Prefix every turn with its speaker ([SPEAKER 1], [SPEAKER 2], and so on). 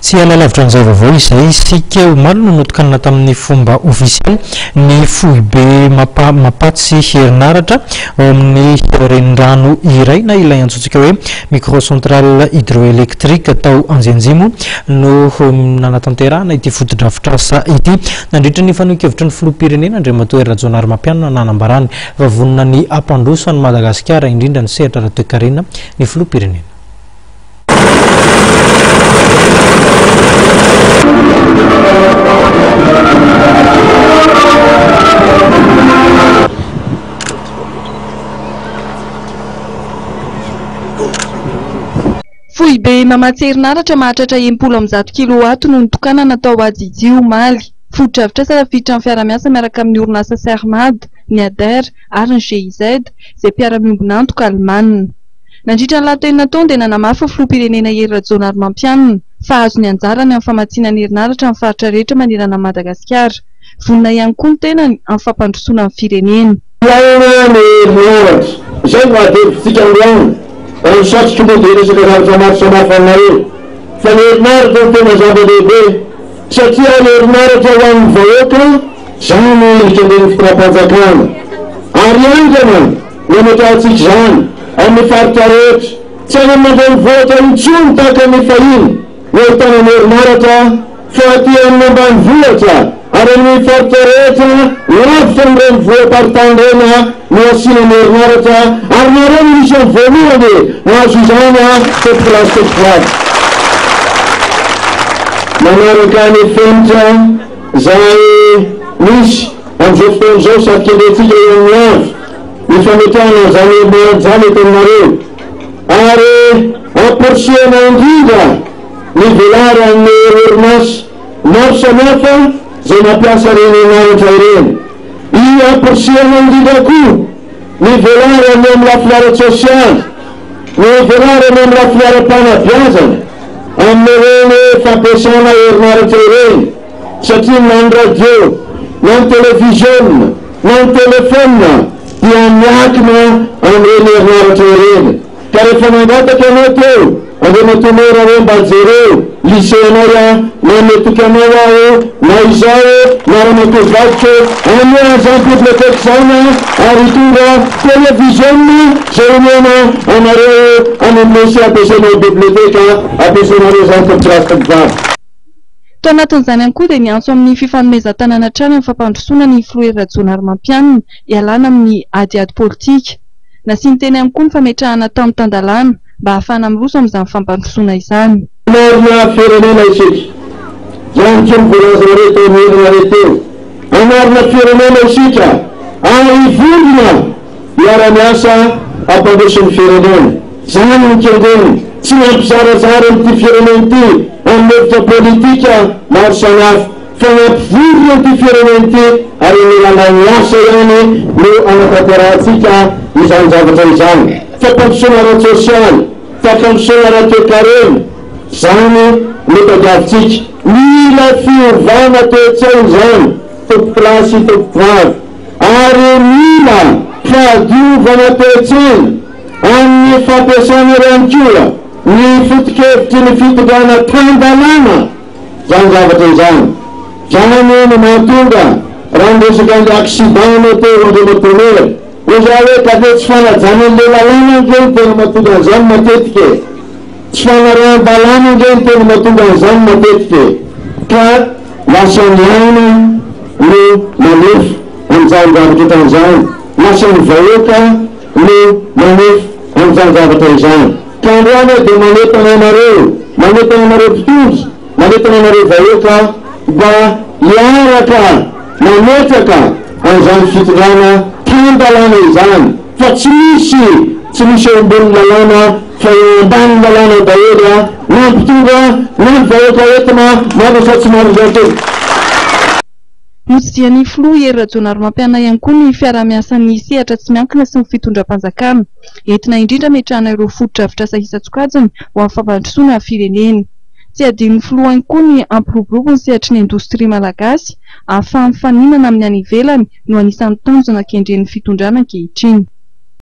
[SPEAKER 1] Tsy alalavitra an'izay vaovao izay isika omaly no notokanana tamin'ny fomba ofisialy ny foibe mapatsy herinaratra ao amin'ny renirano iray na ilay antsointsika hoe microcentral hydroélectrique tao Anjenjimo no nanatanterahana ity fotodrafitrasa ity nandritra ny fanehoan-kevitry ny filoham-pirenena Andriamatoa Rajaonary Mampianina nanambarany vavonina ny ampandroso any Madagasikara indrindra ny sehatra ara-toe-karena ny filoham-pirenena.
[SPEAKER 2] Foibe mamatsy herinaratra mahatratra 100 kilowatt no nitokana natao ajijy omaly. Foto-drafitrasa rafitra amin'ny fiara-miasa miaraka amin'ny orinasa Sermad, ny ADER ary ny GIZ izay mpiara-miombona antoka Almanina. Nandritra ny lahatoenina taona dia nanamafy filoham-pirenena Hery Rajaonary Mampianina fa azo ny anjarany amin'ny famatsiana ny herinaratra amin'ny faritra rehetra manerana Madagasikara. Vonina ihany koa ny tenany amin'ny fampandrosoana ny firenena.
[SPEAKER 3] Izay mahadevitsika androany satrotra moa dia resaka zavatra maro samihafa aminareo fa ny herinaratra no tena zava-dehibe satria ny herinaratra ho an'ny vahoaka izany indritra an'ireny fitondram-panjakana ary andrana nametrahantsika izany amin'ny faritra rehetra tsy any mandray mivoatra intsony tahaka ny fahiny no ahitana ny herinaratra fa aty amin'ny ambanivohitra ary amin'ny faritra rehetra lavitra ny renivoham-paritany reny no asiana ny herinaratra ary nareo misy amin'ny voalohany nahazo izany tetiklasy tetiklasy manaraka ny fenitra izay misy amin'izao fotoana izao sady kendratsika eo amin'ny avy ny fametrahana izany herinaratra eto aminareo ary amporisiana indrindra ny velaran'ny orinasa maro samihafa izay mampiasa reny herinaratra ireny. I amporisiana indrindra koa ny velarany amin'ny lafiara sosialy, ny velarany amin'ny lafiara mpanabeazana amin'ireny fampiasana herinaratra ireny satria na ny radio, na ny televiziona, na ny telefona dia miakina amin'ireny herinaratra ireny. Ka rehefa mangataka anao teo andeha matomera hoe mba jereo lycéanao na metokanao aho na izao na raha-matovaditra amin'ny agent bibliotèque zany ary tonga televiziona izay omena anareo anamesy ampiasanao bibliotèque ampiasanareo zany tetiklasy tetiklasy.
[SPEAKER 2] Tao anatin'izany ihany koa dia niantso amin'ny fifanomezan-tanana hatrany amin'ny fampandrosoana ny filoha Hery Rajaonary Mampianina ialana amin'ny adiady politika. Nasiany teny ihany koa ny fametrahana tamotandalàna mba ahafahana miroso amin'izany fampandrosoana izany.
[SPEAKER 3] Anarina firenena isika izany tsy mivoalaza reto amin'ny reteo anarina firenena isika ary vondrona miara-miasa ampandroso ny firenena izany nikendreny tsy mampizarazara amin'ity firenena ity amin'ny hevitra politika maro samihafa fa mampivondrona ity firenena ity ary milana miasa ihany no anatanterahitsika izany zavatra izany. Fampandrosoana ara-tsosialy, fampandrosoana ara-toe-karena izany no tadiavitsika. Mila fiovana toe-tsaina izany tompokilasy tompokivavy ary mila fahadiovana toe-tsaina amin'ny fampiasana rankoa ny foto-kevitry ny fitondrana tan-dalàna izany zavatra izany. Izany no mahatonga raha ndresaka ny accident teo andre matonera oza hoe kafe tsy fanajana an'le lalàna ndreny tena mahatonga an'izany matetika tsy fanaran-dalàna ndreny tena mahatonga an'izany matetika ka lasa miaina no manefa amin'izany zavatra ohatran'izany lasa ny vahoaka no manefa amin'izany zavatra izany ka androany dia manetana anareo mpitondry manetana anareo vahoaka mba hiaraka mametraka an'izany fitondrana tan-dalàna izany fa tsy misy eo ambony lalàna fa eo ambany lalàna daholo na mpitondra na ny vahoaka entina maro sa tsy maro zavatra.
[SPEAKER 2] Notsidihany filoha Hery Rajaonary Mampianina ihany koa ny fiara-miasan'ny sehatra tsy miankina sy ny fitondram-panjakana entina indrindra metrahana ireo foto-drafitrasa isan-tsokajiny ho amin'ny fampandrosoana firenena. Tsy adin'ny filoha ihany koa ny ampiroborobo ny sehatry ny indostria malagasy ahafahany faninana amin'ny any ivelany no anisan'ny tanjona kendren'ny fitondrana ankehitriny.